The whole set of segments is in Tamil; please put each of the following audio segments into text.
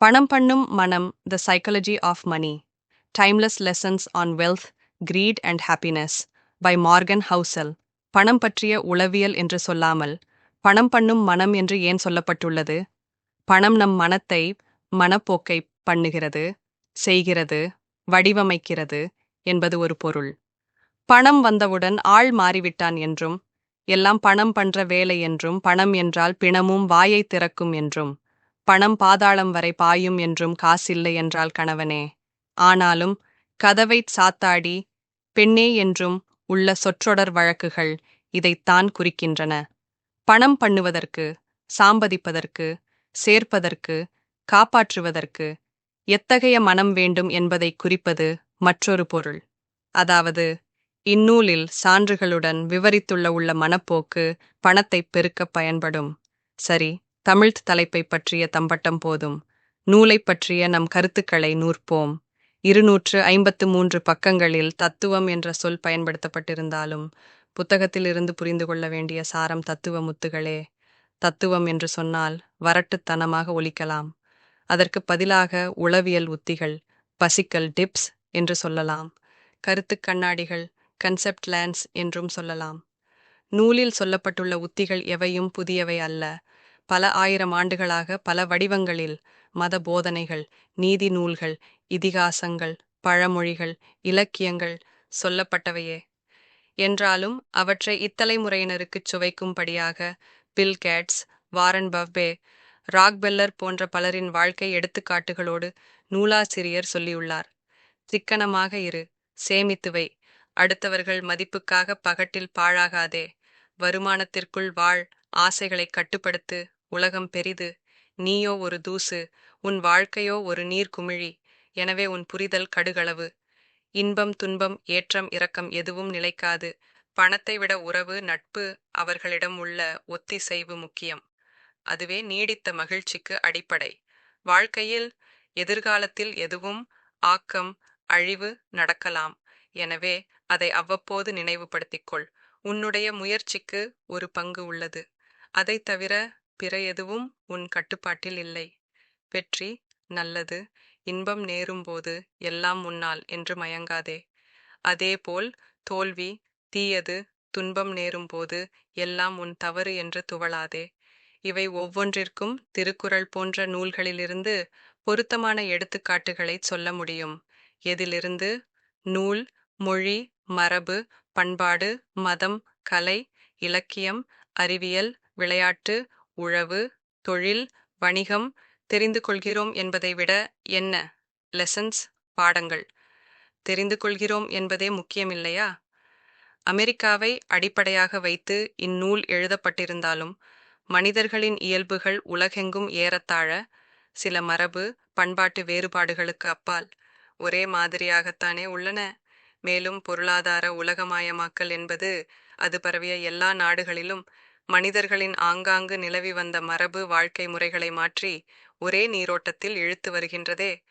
பணம் பண்ணும் மனம் the psychology of money timeless lessons on wealth greed and happiness by Morgan Housel. பணம் பற்றிய உளவியல் என்று சொல்லாமல் பணம் பண்ணும் மனம் என்று ஏன் சொல்லப்பட்டுள்ளது? பணம் நம் மனத்தை மனப்போக்கை பண்ணுகிறது, செய்கிறது, வடிவமைக்கிறது என்பது ஒரு பொருள். பணம் வந்தவுடன் ஆள் மாறிவிட்டான் என்றும், எல்லாம் பணம் பண்ற வேலை என்றும், பணம் என்றால் பிணமும் வாயை திறக்கும் என்றும், பணம் பாதாளம் வரை பாயும் என்றும், காசில்லை என்றால் கணவனே ஆனாலும் கதவைச் சாத்தாடி பெண்ணே என்றும் உள்ள சொற்றொடர் வழக்குகள் இதைத்தான் குறிக்கின்றன. பணம் பண்ணுவதற்கு, சாம்பதிப்பதற்கு, சேர்ப்பதற்கு, காப்பாற்றுவதற்கு எத்தகைய மனம் வேண்டும் என்பதை குறிப்பது மற்றொரு பொருள். அதாவது இந்நூலில் சான்றுகளுடன் விவரித்துள்ள மனப்போக்கு பணத்தைப் பெருக்கப் பயன்படும். சரி, தமிழ்த் தலைப்பை பற்றிய தம்பட்டம் போதும். நூலைப் பற்றிய நம் கருத்துக்களை நூற்போம். 253 பக்கங்களில் தத்துவம் என்ற சொல் பயன்படுத்தப்பட்டிருந்தாலும் புத்தகத்திலிருந்து புரிந்து கொள்ள வேண்டிய சாரம் தத்துவ முத்துகளே. தத்துவம் என்று சொன்னால் வரட்டுத்தனமாக ஒலிக்கலாம். அதற்கு பதிலாக உளவியல் உத்திகள், பசிக்கல் டிப்ஸ் என்று சொல்லலாம். கருத்துக் கண்ணாடிகள், கன்செப்ட் லேன்ஸ் என்றும் சொல்லலாம். நூலில் சொல்லப்பட்டுள்ள உத்திகள் எவையும் புதியவை அல்ல. பல ஆயிரம் ஆண்டுகளாக பல வடிவங்களில் மத போதனைகள், நீதி நூல்கள், இதிகாசங்கள், பழமொழிகள், இலக்கியங்கள் சொல்லப்பட்டவையே. என்றாலும் அவற்றை இத்தலைமுறையினருக்குச் சுவைக்கும்படியாக Bill Gates, Warren Buffett, Rockefeller போன்ற பலரின் வாழ்க்கை எடுத்துக்காட்டுகளோடு நூலாசிரியர் சொல்லியுள்ளார். சிக்கனமாக இரு, சேமித்து வை, அடுத்தவர்கள் மதிப்புக்காக பகட்டில் பாழாகாதே, வருமானத்திற்குள் வாழ், ஆசைகளைக் கட்டுப்படுத்து, உலகம் பெரிது, நீயோ ஒரு தூசு, உன் வாழ்க்கையோ ஒரு நீர்க்குமிழி, எனவே உன் புரிதல் கடுகளவு. இன்பம் துன்பம் ஏற்றம் இரக்கம் எதுவும் நிலைக்காது, பணத்தை விட உறவு நட்பு அவர்களிடம் உள்ள ஒத்திசைவு முக்கியம். அதுவே நீடித்த மகிழ்ச்சிக்கு அடிப்படை. வாழ்க்கையில் எதிர்காலத்தில் எதுவும் ஆக்கம் அழிவு நடக்கலாம். எனவே அதை அவ்வப்போது நினைவுபடுத்திக்கொள். உன்னுடைய முயற்சிக்கு ஒரு பங்கு உள்ளது. அதைத் தவிர பிற எதுவும் உன் கட்டுப்பாட்டில் இல்லை. வெற்றி நல்லது, இன்பம் நேரும்போது எல்லாம் முன்னால் என்று மயங்காதே. அதேபோல் தோல்வி தீயது, துன்பம் நேரும்போது எல்லாம் உன் தவறு என்று துவளாதே. இவை ஒவ்வொன்றிற்கும் திருக்குறள் போன்ற நூல்களிலிருந்து பொருத்தமான எடுத்துக்காட்டுகளைச் சொல்ல முடியும். எதிலிருந்து? நூல், மொழி, மரபு, பண்பாடு, மதம், கலை, இலக்கியம், அறிவியல், விளையாட்டு, உழவு, தொழில், வணிகம் தெரிந்து கொள்கிறோம் என்பதை விட என்ன? லெசன்ஸ், பாடங்கள். தெரிந்து கொள்கிறோம் என்பதே முக்கியமில்லையா? அமெரிக்காவை அடிப்படையாக வைத்து இந்நூல் எழுதப்பட்டிருந்தாலும் மனிதர்களின் இயல்புகள் உலகெங்கும் ஏறத்தாழ சில மரபு, பண்பாட்டு வேறுபாடுகளுக்கு அப்பால் ஒரே மாதிரியாகத்தானே உள்ளன. மேலும் பொருளாதார உலகமயமாக்கல் என்பது அது பரவிய எல்லா நாடுகளிலும் மனிதர்களின் ஆங்காங்கு நிலவி வந்த மரபு வாழ்க்கை முறைகளை மாற்றி ஒரே நீரோட்டத்தில் இழுத்து வருகின்றதே.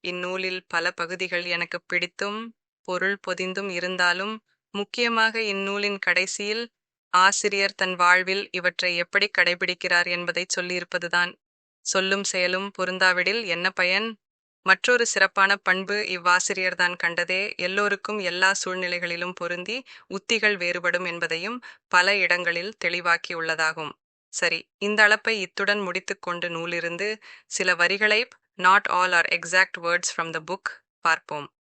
இந்நூலில் பல பகுதிகள் எனக்கு பிடித்தும் பொருள் பொதிந்தும் இருந்தாலும் முக்கியமாக இந்நூலின் கடைசியில் ஆசிரியர் தன் வாழ்வில் இவற்றை எப்படி கடைபிடிக்கிறார் என்பதை சொல்லியிருப்பதுதான். சொல்லும் செயலும் பொருந்தாவிடில் என்ன பயன்? மற்றொரு சிறப்பான பண்பு இவ்வாசிரியர்தான் கண்டதே எல்லோருக்கும் எல்லா சூழ்நிலைகளிலும் பொருந்தி உத்திகள் வேறுபடும் என்பதையும் பல இடங்களில் தெளிவாக்கியுள்ளதாகும். சரி, இந்த அளப்பை இத்துடன் முடித்துக்கொண்டு நூலிருந்து சில வரிகளை, not all are exact words from the book, பார்ப்போம்.